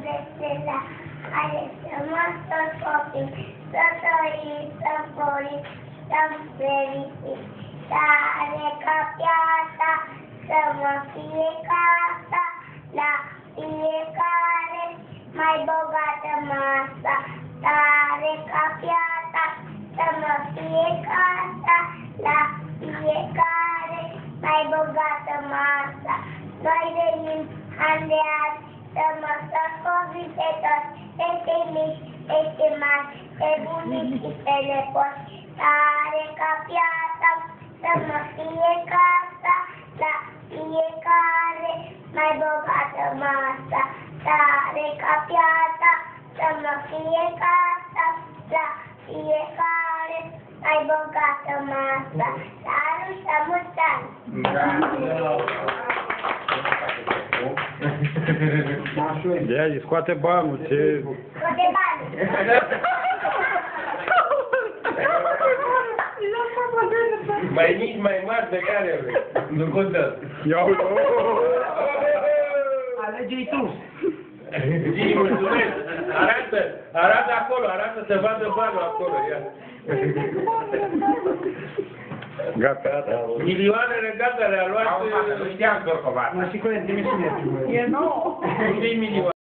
Vesela, ale să mă tot copii, să trăiți, să furiți, să-mi fericiți, tare ca piața, să mă fie casa, la fiecare mai bogată masa, tare ca piața, să mă fie casa, la fiecare mai bogată masa. Noi venim an de an să mă săcovi pe toți, peste mici, peste mari, pe bunici și pe nepoți. Tare ca piața, să mă fie casa, la fiecare mai bogată masa. Tare ca piața, să mă fie casa, la fiecare mai bogată masa. Salut, să mulți ani! Ia, scoate banul, ce... Scoate banul! Mai mici, mai mari, de care nu contează. Ia uite! Alege-i tu! Zi, mulțumesc! Arată acolo, arată să vadă banul acolo, ia. Gata. Milioanele gata le-a luat... Nu știam că o fac. Nu știu cum e, trimis și mie. E nou! Unde-i milioane?